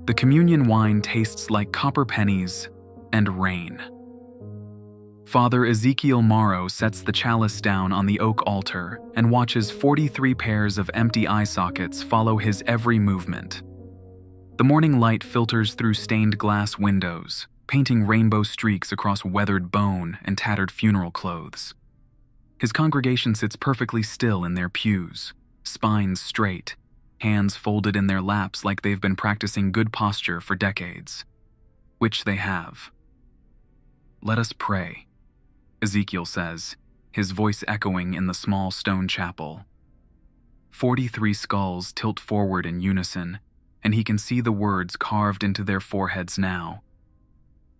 The communion wine tastes like copper pennies and rain. Father Ezekiel Morrow sets the chalice down on the oak altar and watches 43 pairs of empty eye sockets follow his every movement. The morning light filters through stained glass windows, painting rainbow streaks across weathered bone and tattered funeral clothes. His congregation sits perfectly still in their pews, spines straight, hands folded in their laps like they've been practicing good posture for decades. Which they have. "Let us pray," Ezekiel says, his voice echoing in the small stone chapel. 43 skulls tilt forward in unison, and he can see the words carved into their foreheads now.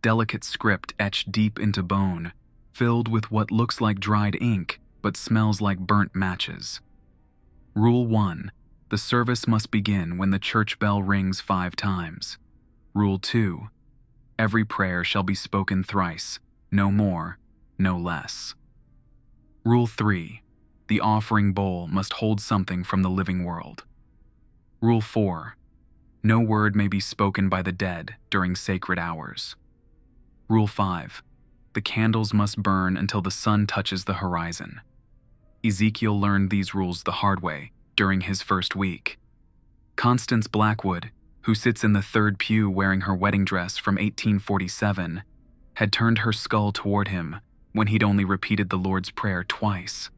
Delicate script etched deep into bone, filled with what looks like dried ink but smells like burnt matches. Rule 1. The service must begin when the church bell rings 5 times. Rule 2. Every prayer shall be spoken thrice, no more, no less. Rule 3. The offering bowl must hold something from the living world. Rule 4. No word may be spoken by the dead during sacred hours. Rule 5. The candles must burn until the sun touches the horizon. Ezekiel learned these rules the hard way during his first week. Constance Blackwood, who sits in the third pew wearing her wedding dress from 1847, had turned her skull toward him when he'd only repeated the Lord's Prayer twice.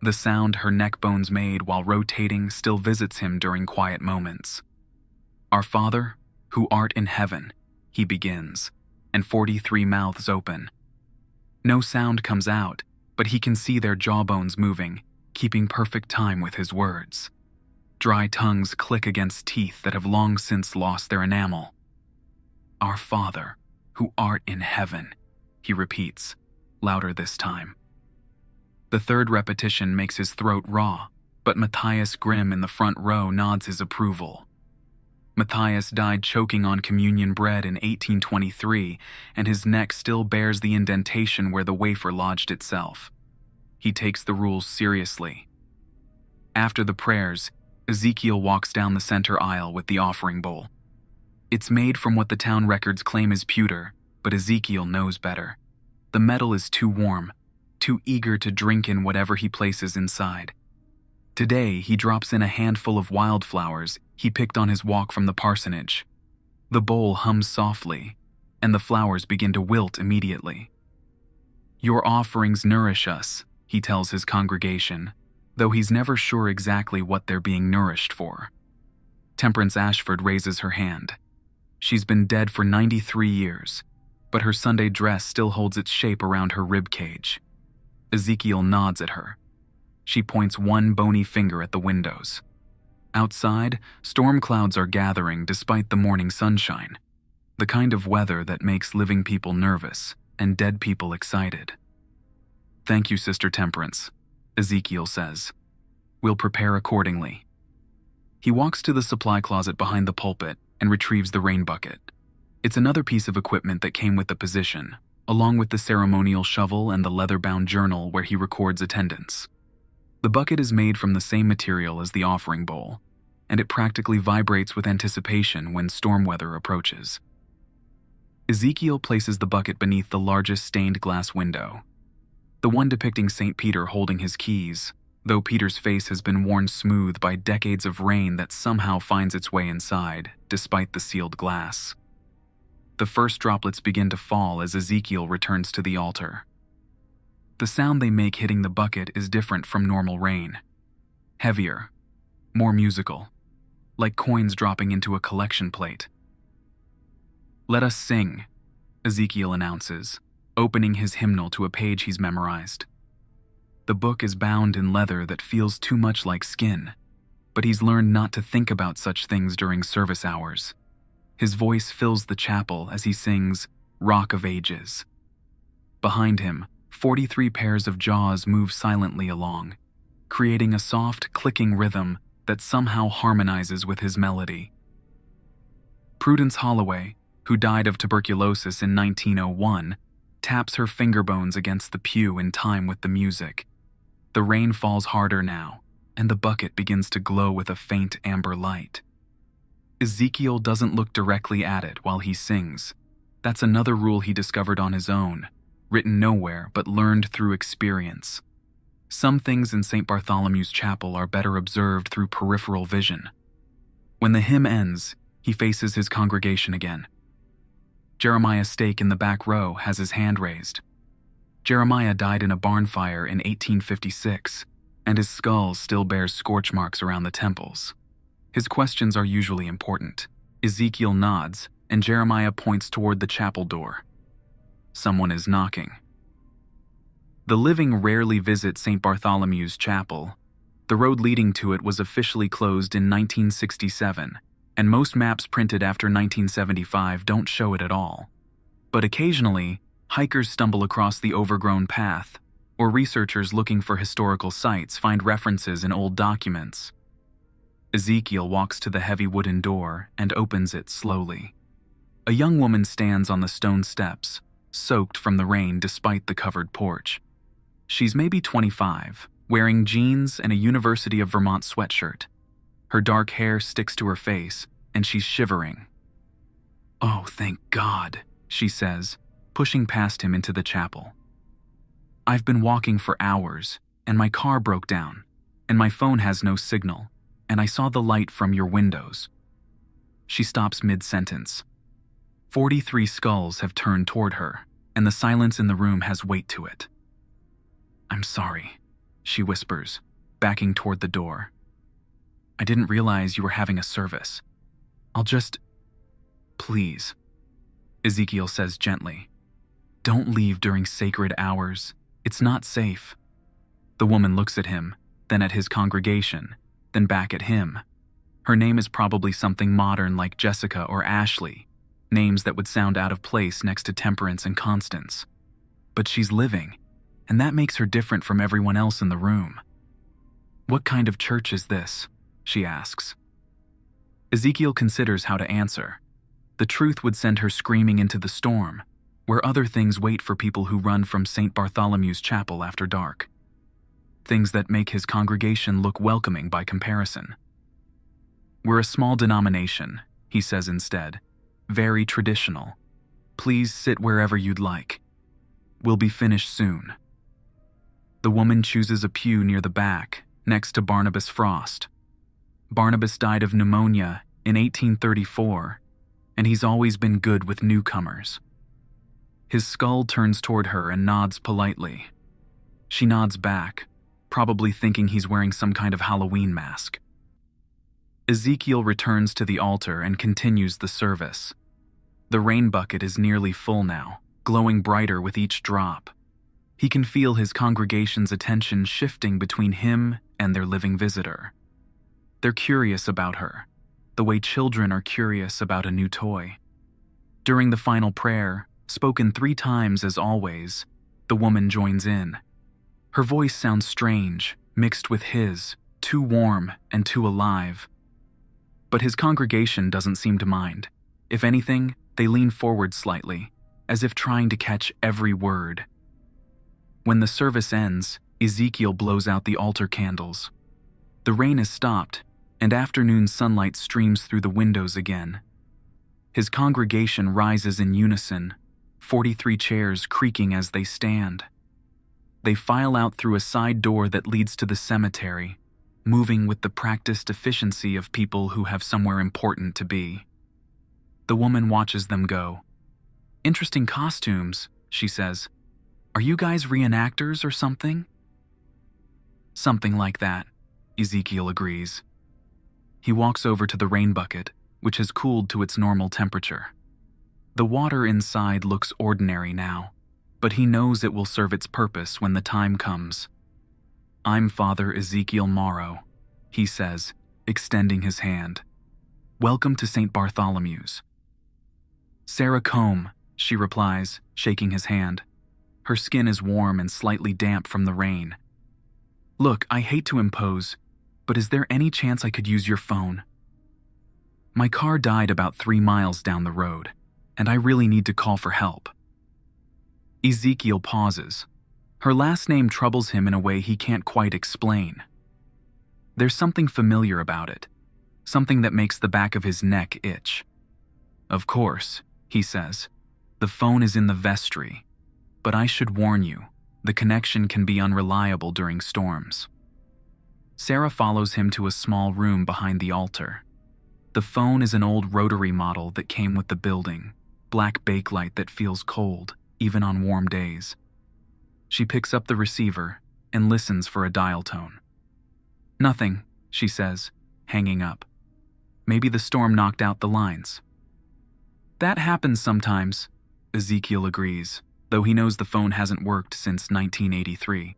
The sound her neck bones made while rotating still visits him during quiet moments. "Our Father, who art in heaven," he begins, and 43 mouths open. No sound comes out, but he can see their jawbones moving, keeping perfect time with his words. Dry tongues click against teeth that have long since lost their enamel. "Our Father, who art in heaven," he repeats, louder this time. The third repetition makes his throat raw, but Matthias Grimm in the front row nods his approval. Matthias died choking on communion bread in 1823, and his neck still bears the indentation where the wafer lodged itself. He takes the rules seriously. After the prayers, Ezekiel walks down the center aisle with the offering bowl. It's made from what the town records claim is pewter, but Ezekiel knows better. The metal is too warm, too eager to drink in whatever he places inside. Today, he drops in a handful of wildflowers he picked on his walk from the parsonage. The bowl hums softly, and the flowers begin to wilt immediately. "Your offerings nourish us," he tells his congregation, though he's never sure exactly what they're being nourished for. Temperance Ashford raises her hand. She's been dead for 93 years, but her Sunday dress still holds its shape around her rib cage. Ezekiel nods at her. She points one bony finger at the windows. Outside, storm clouds are gathering despite the morning sunshine, the kind of weather that makes living people nervous and dead people excited. "Thank you, Sister Temperance," Ezekiel says. "We'll prepare accordingly." He walks to the supply closet behind the pulpit and retrieves the rain bucket. It's another piece of equipment that came with the position, along with the ceremonial shovel and the leather-bound journal where he records attendance. The bucket is made from the same material as the offering bowl, and it practically vibrates with anticipation when storm weather approaches. Ezekiel places the bucket beneath the largest stained glass window, the one depicting St. Peter holding his keys, though Peter's face has been worn smooth by decades of rain that somehow finds its way inside, despite the sealed glass. The first droplets begin to fall as Ezekiel returns to the altar. The sound they make hitting the bucket is different from normal rain. Heavier, more musical, like coins dropping into a collection plate. "Let us sing," Ezekiel announces, opening his hymnal to a page he's memorized. The book is bound in leather that feels too much like skin, but he's learned not to think about such things during service hours. His voice fills the chapel as he sings "Rock of Ages." Behind him, 43 pairs of jaws move silently along, creating a soft, clicking rhythm that somehow harmonizes with his melody. Prudence Holloway, who died of tuberculosis in 1901, taps her finger bones against the pew in time with the music. The rain falls harder now, and the bucket begins to glow with a faint amber light. Ezekiel doesn't look directly at it while he sings. That's another rule he discovered on his own, written nowhere but learned through experience. Some things in St. Bartholomew's Chapel are better observed through peripheral vision. When the hymn ends, he faces his congregation again. Jeremiah Stake in the back row has his hand raised. Jeremiah died in a barn fire in 1856, and his skull still bears scorch marks around the temples. His questions are usually important. Ezekiel nods, and Jeremiah points toward the chapel door. Someone is knocking. The living rarely visit St. Bartholomew's Chapel. The road leading to it was officially closed in 1967, and most maps printed after 1975 don't show it at all. But occasionally, hikers stumble across the overgrown path, or researchers looking for historical sites find references in old documents. Ezekiel walks to the heavy wooden door and opens it slowly. A young woman stands on the stone steps, soaked from the rain despite the covered porch. She's maybe 25, wearing jeans and a University of Vermont sweatshirt. Her dark hair sticks to her face, and she's shivering. "Oh, thank God," she says, pushing past him into the chapel. "I've been walking for hours, and my car broke down, and my phone has no signal, and I saw the light from your windows." She stops mid-sentence. 43 skulls have turned toward her, and the silence in the room has weight to it. "I'm sorry," she whispers, backing toward the door. "I didn't realize you were having a service. I'll just... Please," Ezekiel says gently. "Don't leave during sacred hours. It's not safe." The woman looks at him, then at his congregation, then back at him. Her name is probably something modern like Jessica or Ashley, names that would sound out of place next to Temperance and Constance. But she's living, and that makes her different from everyone else in the room. "What kind of church is this?" she asks. Ezekiel considers how to answer. The truth would send her screaming into the storm, where other things wait for people who run from St. Bartholomew's Chapel after dark. Things that make his congregation look welcoming by comparison. "We're a small denomination," he says instead. "Very traditional. Please sit wherever you'd like. We'll be finished soon." The woman chooses a pew near the back, next to Barnabas Frost. Barnabas died of pneumonia in 1834, and he's always been good with newcomers. His skull turns toward her and nods politely. She nods back, probably thinking he's wearing some kind of Halloween mask. Ezekiel returns to the altar and continues the service. The rain bucket is nearly full now, glowing brighter with each drop. He can feel his congregation's attention shifting between him and their living visitor. They're curious about her, the way children are curious about a new toy. During the final prayer, spoken 3 times as always, the woman joins in. Her voice sounds strange, mixed with his, too warm and too alive. But his congregation doesn't seem to mind. If anything, they lean forward slightly, as if trying to catch every word. When the service ends, Ezekiel blows out the altar candles. The rain has stopped, and afternoon sunlight streams through the windows again. His congregation rises in unison, 43 chairs creaking as they stand. They file out through a side door that leads to the cemetery, moving with the practiced efficiency of people who have somewhere important to be. The woman watches them go. "Interesting costumes," she says. "Are you guys reenactors or something?" "Something like that," Ezekiel agrees. He walks over to the rain bucket, which has cooled to its normal temperature. The water inside looks ordinary now, but he knows it will serve its purpose when the time comes. "I'm Father Ezekiel Morrow," he says, extending his hand. "Welcome to St. Bartholomew's." "Sarah Combe," she replies, shaking his hand. Her skin is warm and slightly damp from the rain. "Look, I hate to impose, but is there any chance I could use your phone? My car died about 3 miles down the road, and I really need to call for help." Ezekiel pauses. Her last name troubles him in a way he can't quite explain. There's something familiar about it. something that makes the back of his neck itch. "Of course," he says, "the phone is in the vestry, but I should warn you, the connection can be unreliable during storms." Sarah follows him to a small room behind the altar. The phone is an old rotary model that came with the building, black bakelite that feels cold, even on warm days. She picks up the receiver and listens for a dial tone. "Nothing," she says, hanging up. "Maybe the storm knocked out the lines." "That happens sometimes," Ezekiel agrees, though he knows the phone hasn't worked since 1983.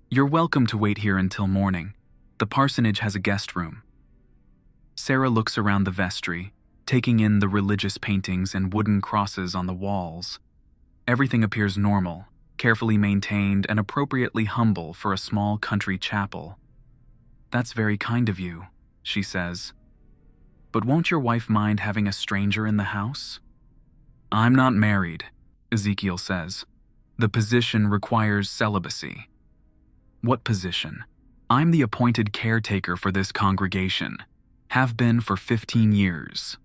"You're welcome to wait here until morning. The parsonage has a guest room." Sarah looks around the vestry, taking in the religious paintings and wooden crosses on the walls. Everything appears normal, carefully maintained and appropriately humble for a small country chapel. "That's very kind of you," she says. "But won't your wife mind having a stranger in the house?" "I'm not married," Ezekiel says. "The position requires celibacy." "What position?" "I'm the appointed caretaker for this congregation. Have been for 15 years.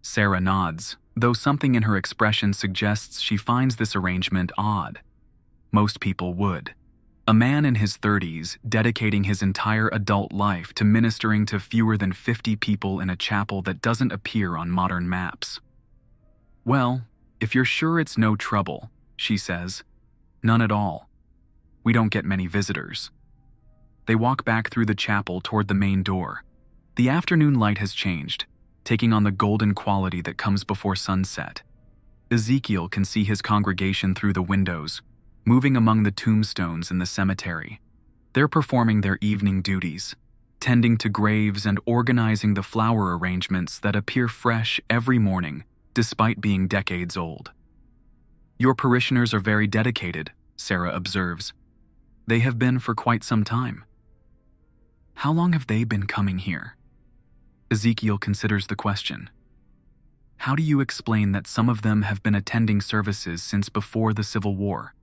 Sarah nods, though something in her expression suggests she finds this arrangement odd. Most people would. A man in his 30s dedicating his entire adult life to ministering to fewer than 50 people in a chapel that doesn't appear on modern maps. "Well, if you're sure it's no trouble," she says. "None at all. We don't get many visitors." They walk back through the chapel toward the main door. The afternoon light has changed, taking on the golden quality that comes before sunset. Ezekiel can see his congregation through the windows, moving among the tombstones in the cemetery. They're performing their evening duties, tending to graves and organizing the flower arrangements that appear fresh every morning, despite being decades old. "Your parishioners are very dedicated," Sarah observes. "They have been for quite some time." "How long have they been coming here?" Ezekiel considers the question. "How do you explain that some of them have been attending services since before the Civil War?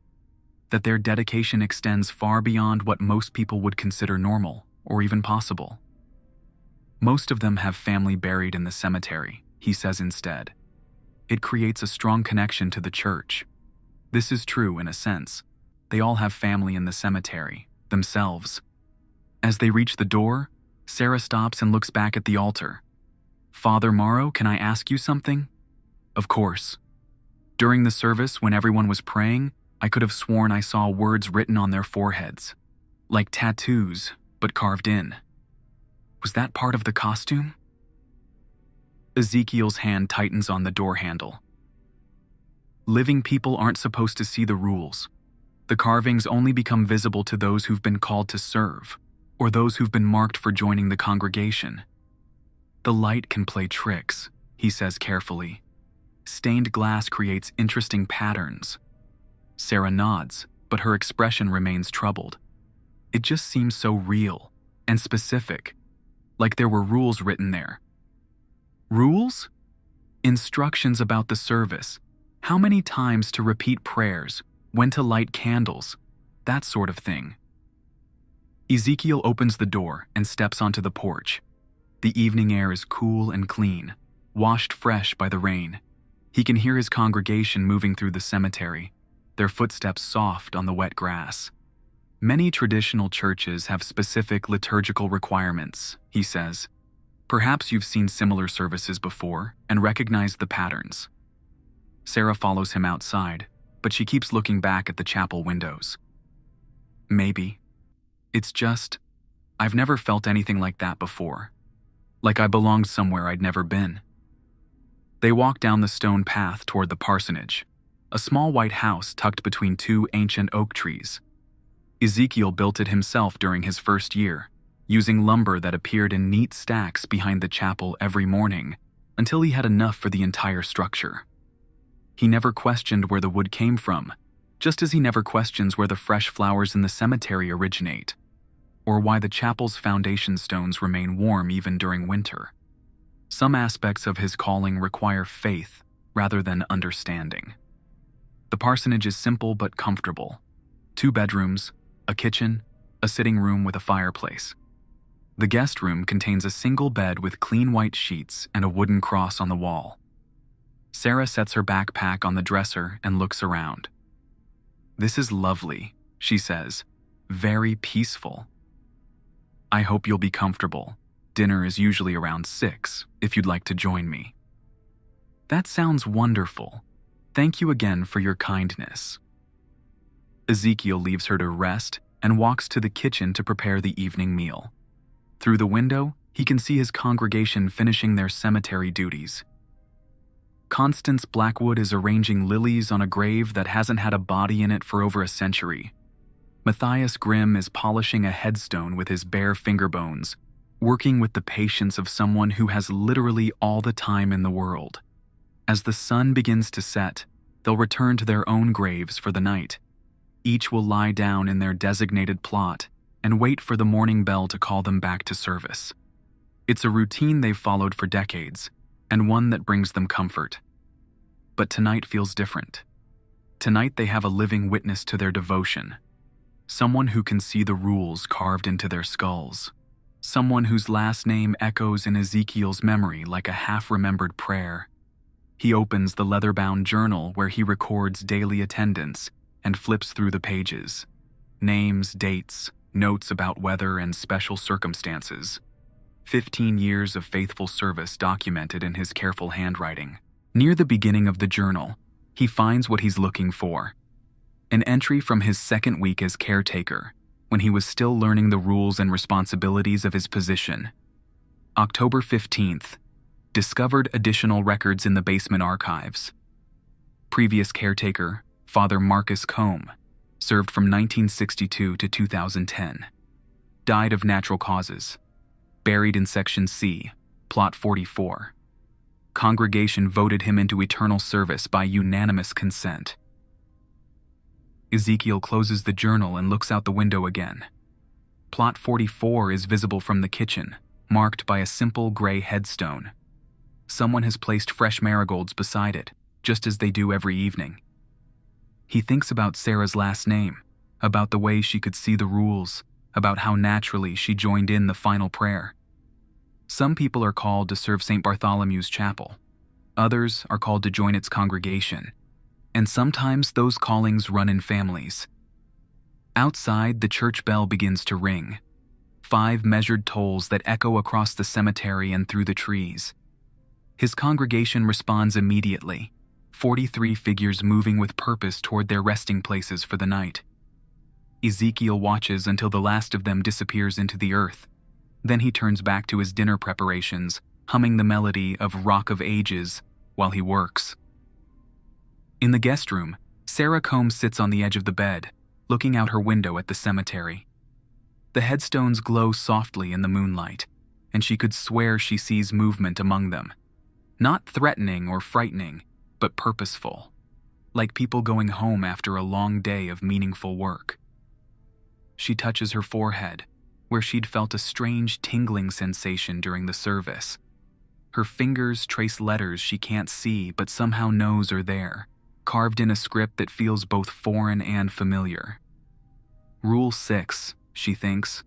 That their dedication extends far beyond what most people would consider normal, or even possible?" "Most of them have family buried in the cemetery," he says instead. "It creates a strong connection to the church. This is true in a sense. They all have family in the cemetery, themselves." As they reach the door, Sarah stops and looks back at the altar. "Father Morrow, can I ask you something?" "Of course." "During the service, when everyone was praying, I could have sworn I saw words written on their foreheads, like tattoos, but carved in. Was that part of the costume?" Ezekiel's hand tightens on the door handle. "Living people aren't supposed to see the rules. The carvings only become visible to those who've been called to serve, or those who've been marked for joining the congregation. The light can play tricks," he says carefully. "Stained glass creates interesting patterns." Sarah nods, but her expression remains troubled. It just seems so real and specific, like there were rules written there. "Rules?" "Instructions about the service, how many times to repeat prayers, when to light candles, that sort of thing." Ezekiel opens the door and steps onto the porch. The evening air is cool and clean, washed fresh by the rain. He can hear his congregation moving through the cemetery, their footsteps soft on the wet grass. "Many traditional churches have specific liturgical requirements," he says. "Perhaps you've seen similar services before and recognized the patterns." Sarah follows him outside, but she keeps looking back at the chapel windows. "Maybe. It's just, I've never felt anything like that before. Like I belonged somewhere I'd never been." They walk down the stone path toward the parsonage, a small white house tucked between two ancient oak trees. Ezekiel built it himself during his first year, using lumber that appeared in neat stacks behind the chapel every morning, until he had enough for the entire structure. He never questioned where the wood came from, just as he never questions where the fresh flowers in the cemetery originate, or why the chapel's foundation stones remain warm even during winter. Some aspects of his calling require faith rather than understanding. The parsonage is simple but comfortable. 2 bedrooms, a kitchen, a sitting room with a fireplace. The guest room contains a single bed with clean white sheets and a wooden cross on the wall. Sarah sets her backpack on the dresser and looks around. "This is lovely," she says. "Very peaceful. I hope you'll be comfortable. Dinner is usually around 6, if you'd like to join me." "That sounds wonderful. Thank you again for your kindness." Ezekiel leaves her to rest and walks to the kitchen to prepare the evening meal. Through the window, he can see his congregation finishing their cemetery duties. Constance Blackwood is arranging lilies on a grave that hasn't had a body in it for over a century. Matthias Grimm is polishing a headstone with his bare finger bones, working with the patience of someone who has literally all the time in the world. As the sun begins to set, they'll return to their own graves for the night. Each will lie down in their designated plot and wait for the morning bell to call them back to service. It's a routine they've followed for decades, and one that brings them comfort. But tonight feels different. Tonight they have a living witness to their devotion. Someone who can see the rules carved into their skulls. Someone whose last name echoes in Ezekiel's memory like a half-remembered prayer. He opens the leather-bound journal where he records daily attendance and flips through the pages. Names, dates, notes about weather and special circumstances. 15 years of faithful service documented in his careful handwriting. Near the beginning of the journal, he finds what he's looking for. An entry from his second week as caretaker, when he was still learning the rules and responsibilities of his position. October 15th, discovered additional records in the basement archives. Previous caretaker, Father Marcus Combe, served from 1962 to 2010. Died of natural causes. Buried in Section C, Plot 44. Congregation voted him into eternal service by unanimous consent. Ezekiel closes the journal and looks out the window again. Plot 44 is visible from the kitchen, marked by a simple gray headstone. Someone has placed fresh marigolds beside it, just as they do every evening. He thinks about Sarah's last name, about the way she could see the rules, about how naturally she joined in the final prayer. Some people are called to serve St. Bartholomew's Chapel. Others are called to join its congregation. And sometimes those callings run in families. Outside, the church bell begins to ring. 5 measured tolls that echo across the cemetery and through the trees. His congregation responds immediately, 43 figures moving with purpose toward their resting places for the night. Ezekiel watches until the last of them disappears into the earth. Then he turns back to his dinner preparations, humming the melody of Rock of Ages while he works. In the guest room, Sarah Combs sits on the edge of the bed, looking out her window at the cemetery. The headstones glow softly in the moonlight, and she could swear she sees movement among them. Not threatening or frightening, but purposeful, like people going home after a long day of meaningful work. She touches her forehead, where she'd felt a strange tingling sensation during the service. Her fingers trace letters she can't see but somehow knows are there, carved in a script that feels both foreign and familiar. Rule 6, she thinks,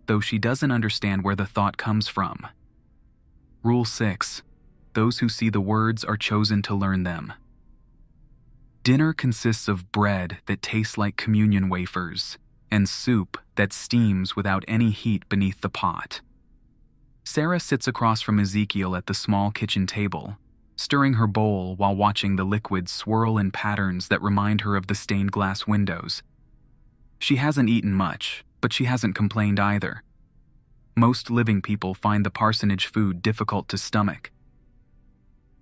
though she doesn't understand where the thought comes from. Rule 6, those who see the words are chosen to learn them. Dinner consists of bread that tastes like communion wafers, and soup that steams without any heat beneath the pot. Sarah sits across from Ezekiel at the small kitchen table, stirring her bowl while watching the liquid swirl in patterns that remind her of the stained glass windows. She hasn't eaten much, but she hasn't complained either. Most living people find the parsonage food difficult to stomach.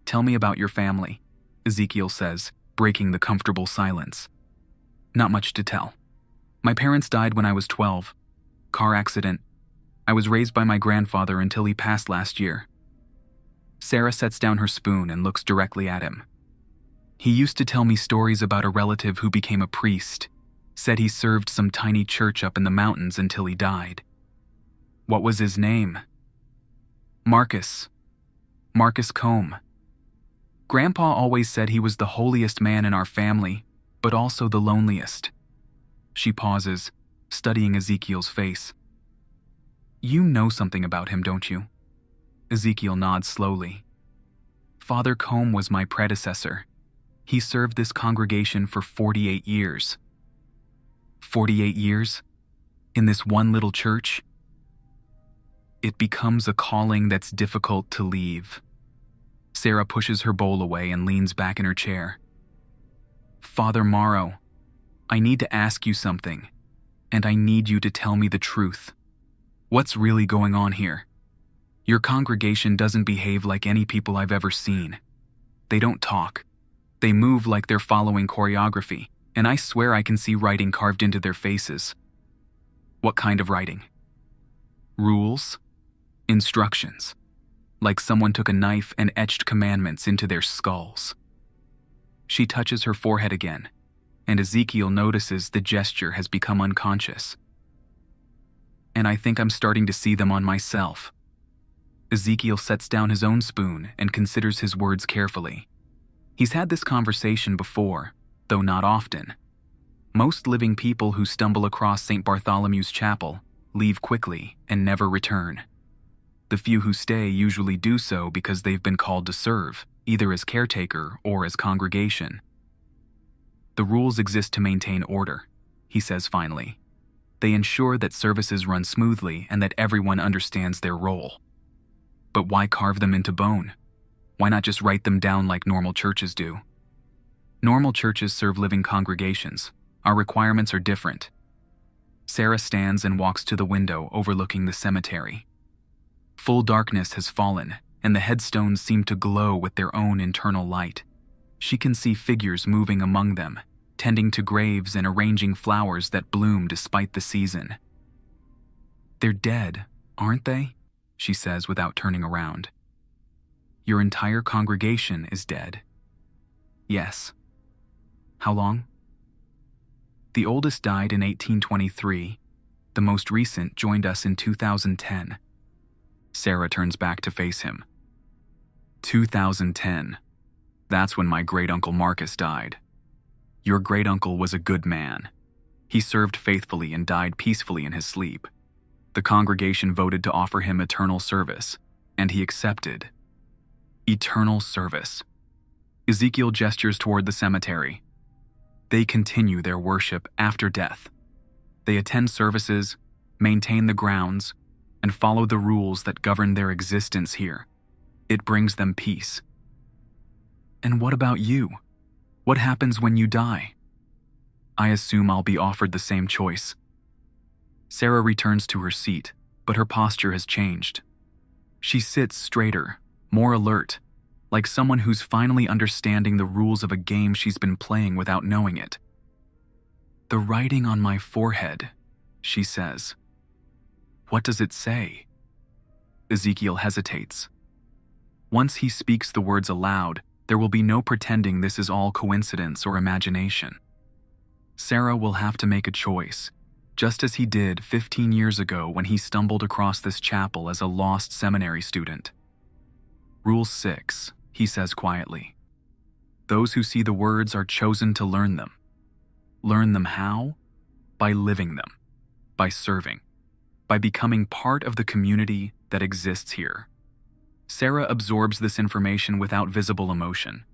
"Tell me about your family," Ezekiel says, breaking the comfortable silence. "Not much to tell. My parents died when I was 12. Car accident. I was raised by my grandfather until he passed last year." Sarah sets down her spoon and looks directly at him. "He used to tell me stories about a relative who became a priest, said he served some tiny church up in the mountains until he died." "What was his name?" "Marcus. Marcus Combe. Grandpa always said he was the holiest man in our family, but also the loneliest." She pauses, studying Ezekiel's face. You know something about him, don't you? Ezekiel nods slowly. Father Combe was my predecessor. He served this congregation for 48 years. 48 years? In this one little church? It becomes a calling that's difficult to leave. Sarah pushes her bowl away and leans back in her chair. Father Morrow, I need to ask you something, and I need you to tell me the truth. What's really going on here? Your congregation doesn't behave like any people I've ever seen. They don't talk. They move like they're following choreography, and I swear I can see writing carved into their faces. What kind of writing? Rules? Instructions. Like someone took a knife and etched commandments into their skulls. She touches her forehead again, and Ezekiel notices the gesture has become unconscious. And I think I'm starting to see them on myself. Ezekiel sets down his own spoon and considers his words carefully. He's had this conversation before, though not often. Most living people who stumble across St. Bartholomew's Chapel leave quickly and never return. The few who stay usually do so because they've been called to serve, either as caretaker or as congregation. The rules exist to maintain order, he says finally. They ensure that services run smoothly and that everyone understands their role. But why carve them into bone? Why not just write them down like normal churches do? Normal churches serve living congregations. Our requirements are different. Sarah stands and walks to the window overlooking the cemetery. Full darkness has fallen, and the headstones seem to glow with their own internal light. She can see figures moving among them, tending to graves and arranging flowers that bloom despite the season. They're dead, aren't they? She says without turning around. Your entire congregation is dead. Yes. How long? The oldest died in 1823. The most recent joined us in 2010. Sarah turns back to face him. 2010. That's when my great-uncle Marcus died. Your great-uncle was a good man. He served faithfully and died peacefully in his sleep. The congregation voted to offer him eternal service, and he accepted. Eternal service. Ezekiel gestures toward the cemetery. They continue their worship after death. They attend services, maintain the grounds, and follow the rules that govern their existence here. It brings them peace. And what about you? What happens when you die? I assume I'll be offered the same choice. Sarah returns to her seat, but her posture has changed. She sits straighter, more alert, like someone who's finally understanding the rules of a game she's been playing without knowing it. The writing on my forehead, she says. What does it say? Ezekiel hesitates. Once he speaks the words aloud, there will be no pretending this is all coincidence or imagination. Sarah will have to make a choice, just as he did 15 years ago when he stumbled across this chapel as a lost seminary student. Rule 6, he says quietly. Those who see the words are chosen to learn them. Learn them how? By living them, by serving, by becoming part of the community that exists here. Sarah absorbs this information without visible emotion.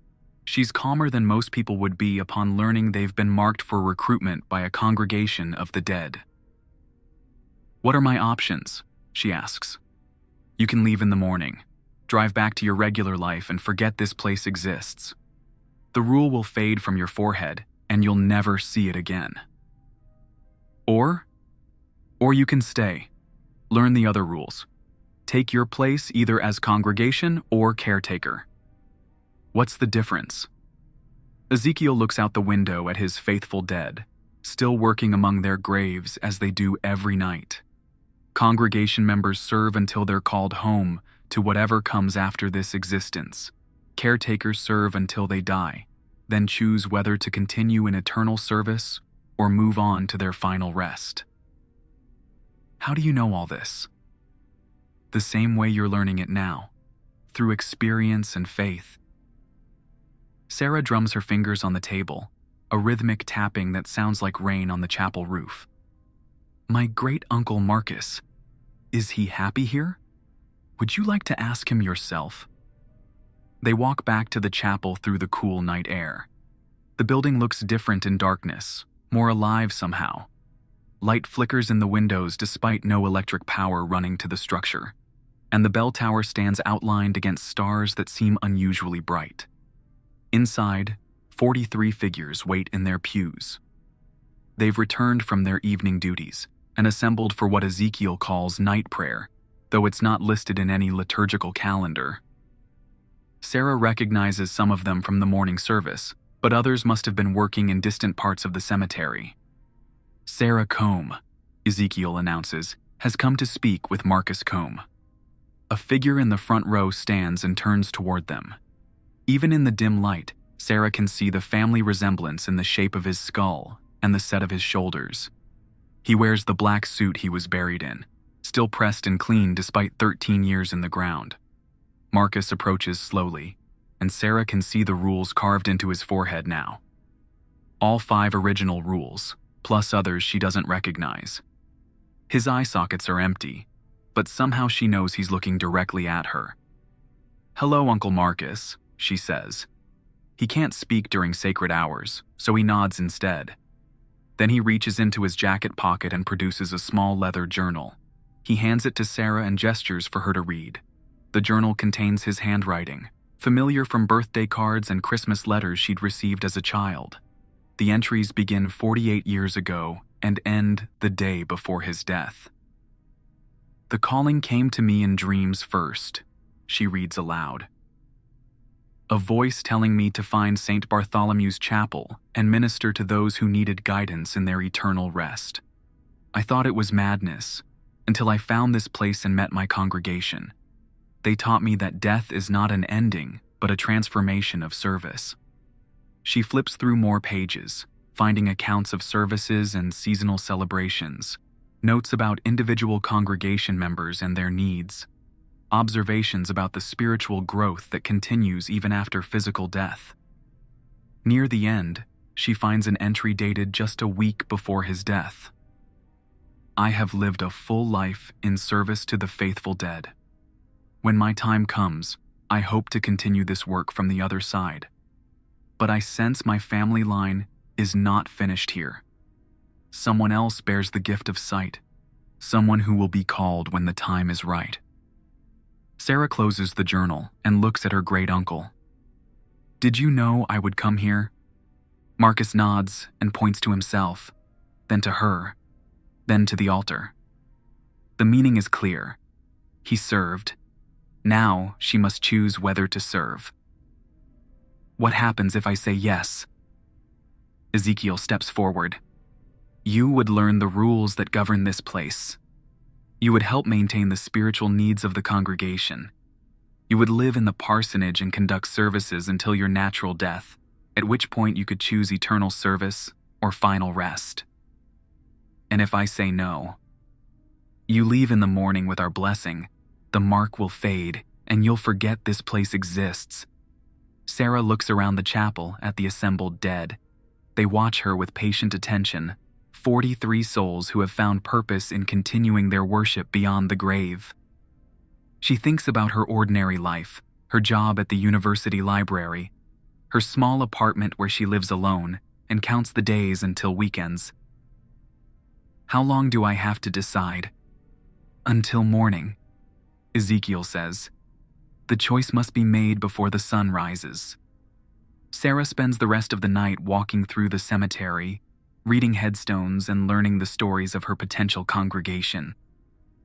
She's calmer than most people would be upon learning they've been marked for recruitment by a congregation of the dead. What are my options? She asks. You can leave in the morning, drive back to your regular life and forget this place exists. The rule will fade from your forehead and you'll never see it again. Or you can stay, learn the other rules, take your place either as congregation or caretaker. What's the difference? Ezekiel looks out the window at his faithful dead, still working among their graves as they do every night. Congregation members serve until they're called home to whatever comes after this existence. Caretakers serve until they die, then choose whether to continue in eternal service or move on to their final rest. How do you know all this? The same way you're learning it now, through experience and faith. Sarah drums her fingers on the table, a rhythmic tapping that sounds like rain on the chapel roof. My great-uncle Marcus. Is he happy here? Would you like to ask him yourself? They walk back to the chapel through the cool night air. The building looks different in darkness, more alive somehow. Light flickers in the windows despite no electric power running to the structure, and the bell tower stands outlined against stars that seem unusually bright. Inside, 43 figures wait in their pews. They've returned from their evening duties and assembled for what Ezekiel calls night prayer, though it's not listed in any liturgical calendar. Sarah recognizes some of them from the morning service, but others must have been working in distant parts of the cemetery. Sarah Combe, Ezekiel announces, has come to speak with Marcus Combe. A figure in the front row stands and turns toward them. Even in the dim light, Sarah can see the family resemblance in the shape of his skull and the set of his shoulders. He wears the black suit he was buried in, still pressed and clean despite 13 years in the ground. Marcus approaches slowly, and Sarah can see the rules carved into his forehead now. All 5 original rules, plus others she doesn't recognize. His eye sockets are empty, but somehow she knows he's looking directly at her. "Hello, Uncle Marcus," she says. He can't speak during sacred hours, so he nods instead. Then he reaches into his jacket pocket and produces a small leather journal. He hands it to Sarah and gestures for her to read. The journal contains his handwriting, familiar from birthday cards and Christmas letters she'd received as a child. The entries begin 48 years ago and end the day before his death. "The calling came to me in dreams first," she reads aloud. "A voice telling me to find St. Bartholomew's Chapel and minister to those who needed guidance in their eternal rest. I thought it was madness, until I found this place and met my congregation. They taught me that death is not an ending, but a transformation of service." She flips through more pages, finding accounts of services and seasonal celebrations, notes about individual congregation members and their needs, observations about the spiritual growth that continues even after physical death. Near the end, she finds an entry dated just a week before his death. "I have lived a full life in service to the faithful dead. When my time comes, I hope to continue this work from the other side. But I sense my family line is not finished here. Someone else bears the gift of sight, someone who will be called when the time is right." Sarah closes the journal and looks at her great-uncle. "Did you know I would come here?" Marcus nods and points to himself, then to her, then to the altar. The meaning is clear. He served. Now she must choose whether to serve. "What happens if I say yes?" Ezekiel steps forward. "You would learn the rules that govern this place. You would help maintain the spiritual needs of the congregation. You would live in the parsonage and conduct services until your natural death, at which point you could choose eternal service or final rest. And if I say no, you leave in the morning with our blessing, the mark will fade and you'll forget this place exists." Sarah looks around the chapel at the assembled dead. They watch her with patient attention, 43 souls who have found purpose in continuing their worship beyond the grave. She thinks about her ordinary life, her job at the university library, her small apartment where she lives alone, and counts the days until weekends. "How long do I have to decide?" "Until morning," Ezekiel says. "The choice must be made before the sun rises." Sarah spends the rest of the night walking through the cemetery, reading headstones and learning the stories of her potential congregation.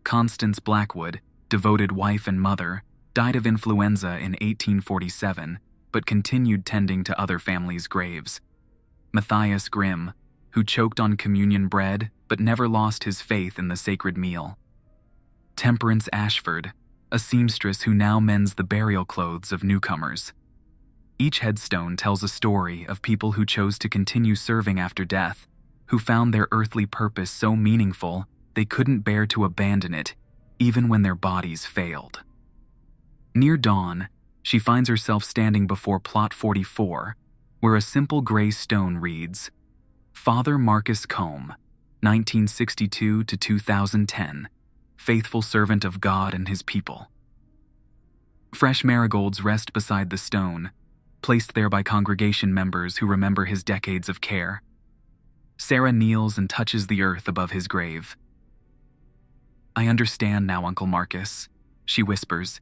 Constance Blackwood, devoted wife and mother, died of influenza in 1847, but continued tending to other families' graves. Matthias Grimm, who choked on communion bread but never lost his faith in the sacred meal. Temperance Ashford, a seamstress who now mends the burial clothes of newcomers. Each headstone tells a story of people who chose to continue serving after death, who found their earthly purpose so meaningful they couldn't bear to abandon it, even when their bodies failed. Near dawn, she finds herself standing before Plot 44, where a simple gray stone reads, "Father Marcus Combe, 1962 to 2010, faithful servant of God and his people. Fresh marigolds rest beside the stone, placed there by congregation members who remember his decades of care. Sarah kneels and touches the earth above his grave. "I understand now, Uncle Marcus," she whispers.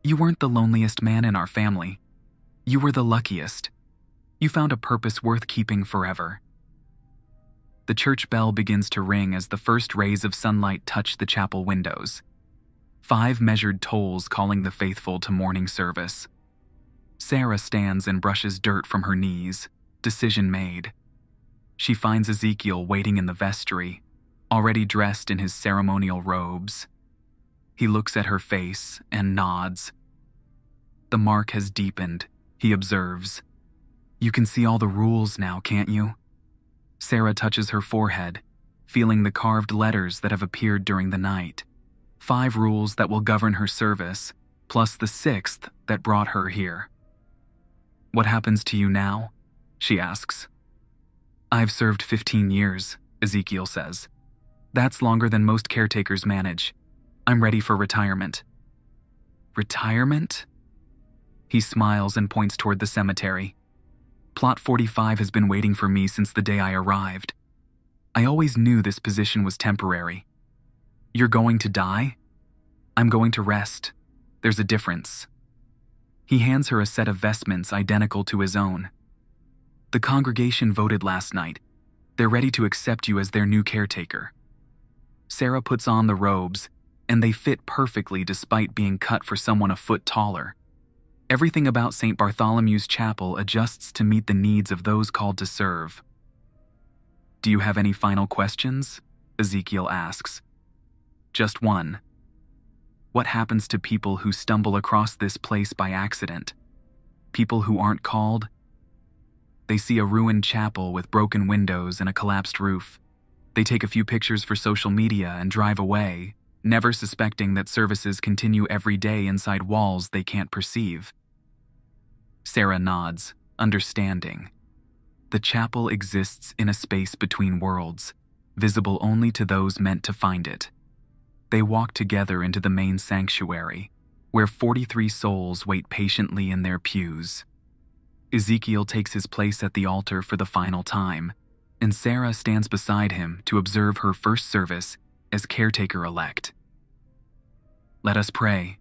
"You weren't the loneliest man in our family. You were the luckiest. You found a purpose worth keeping forever." The church bell begins to ring as the first rays of sunlight touch the chapel windows. 5 measured tolls calling the faithful to morning service. Sarah stands and brushes dirt from her knees, decision made. She finds Ezekiel waiting in the vestry, already dressed in his ceremonial robes. He looks at her face and nods. "The mark has deepened," he observes. "You can see all the rules now, can't you?" Sarah touches her forehead, feeling the carved letters that have appeared during the night. 5 rules that will govern her service, plus the 6th that brought her here. "What happens to you now?" she asks. "I've served 15 years, Ezekiel says. "That's longer than most caretakers manage. I'm ready for retirement." "Retirement?" He smiles and points toward the cemetery. "Plot 45 has been waiting for me since the day I arrived. I always knew this position was temporary." "You're going to die?" "I'm going to rest. There's a difference." He hands her a set of vestments identical to his own. "The congregation voted last night. They're ready to accept you as their new caretaker." Sarah puts on the robes, and they fit perfectly despite being cut for someone a foot taller. Everything about St. Bartholomew's Chapel adjusts to meet the needs of those called to serve. "Do you have any final questions?" Ezekiel asks. "Just one. What happens to people who stumble across this place by accident? People who aren't called? They see a ruined chapel with broken windows and a collapsed roof. They take a few pictures for social media and drive away, never suspecting that services continue every day inside walls they can't perceive." Sarah nods, understanding. The chapel exists in a space between worlds, visible only to those meant to find it. They walk together into the main sanctuary, where 43 souls wait patiently in their pews. Ezekiel takes his place at the altar for the final time, and Sarah stands beside him to observe her first service as caretaker-elect. "Let us pray,"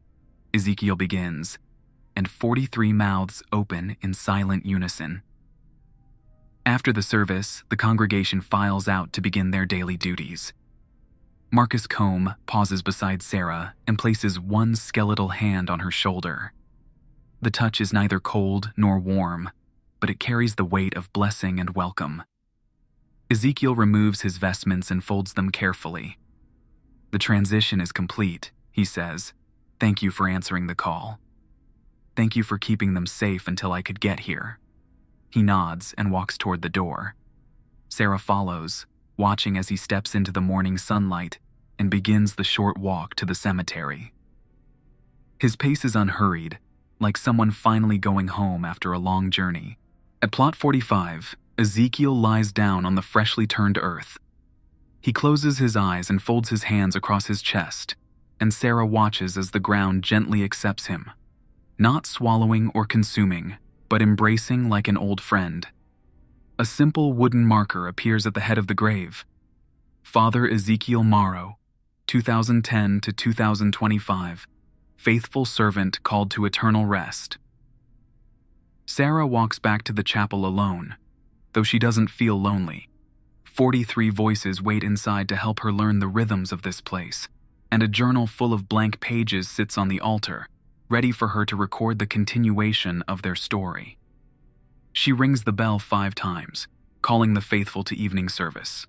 Ezekiel begins, and 43 mouths open in silent unison. After the service, the congregation files out to begin their daily duties. Marcus Combe pauses beside Sarah and places one skeletal hand on her shoulder. The touch is neither cold nor warm, but it carries the weight of blessing and welcome. Ezekiel removes his vestments and folds them carefully. "The transition is complete," he says. "Thank you for answering the call. Thank you for keeping them safe until I could get here." He nods and walks toward the door. Sarah follows, watching as he steps into the morning sunlight and begins the short walk to the cemetery. His pace is unhurried, like someone finally going home after a long journey. At plot 45, Ezekiel lies down on the freshly turned earth. He closes his eyes and folds his hands across his chest, and Sarah watches as the ground gently accepts him, not swallowing or consuming, but embracing like an old friend. A simple wooden marker appears at the head of the grave. Father Ezekiel Morrow, 2010 to 2025, faithful servant called to eternal rest. Sarah walks back to the chapel alone, though she doesn't feel lonely. 43 voices wait inside to help her learn the rhythms of this place, and a journal full of blank pages sits on the altar, ready for her to record the continuation of their story. She rings the bell 5 times, calling the faithful to evening service.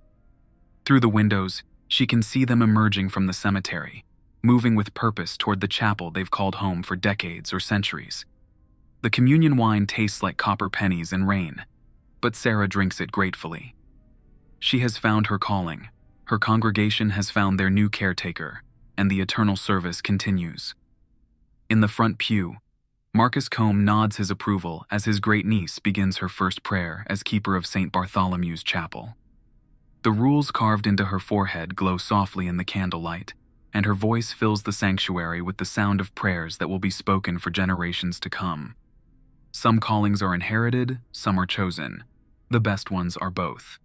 Through the windows, she can see them emerging from the cemetery, moving with purpose toward the chapel they've called home for decades or centuries. The communion wine tastes like copper pennies and rain, but Sarah drinks it gratefully. She has found her calling, her congregation has found their new caretaker, and the eternal service continues. In the front pew, Marcus Combe nods his approval as his great-niece begins her first prayer as keeper of St. Bartholomew's Chapel. The rules carved into her forehead glow softly in the candlelight, and her voice fills the sanctuary with the sound of prayers that will be spoken for generations to come. Some callings are inherited, some are chosen. The best ones are both.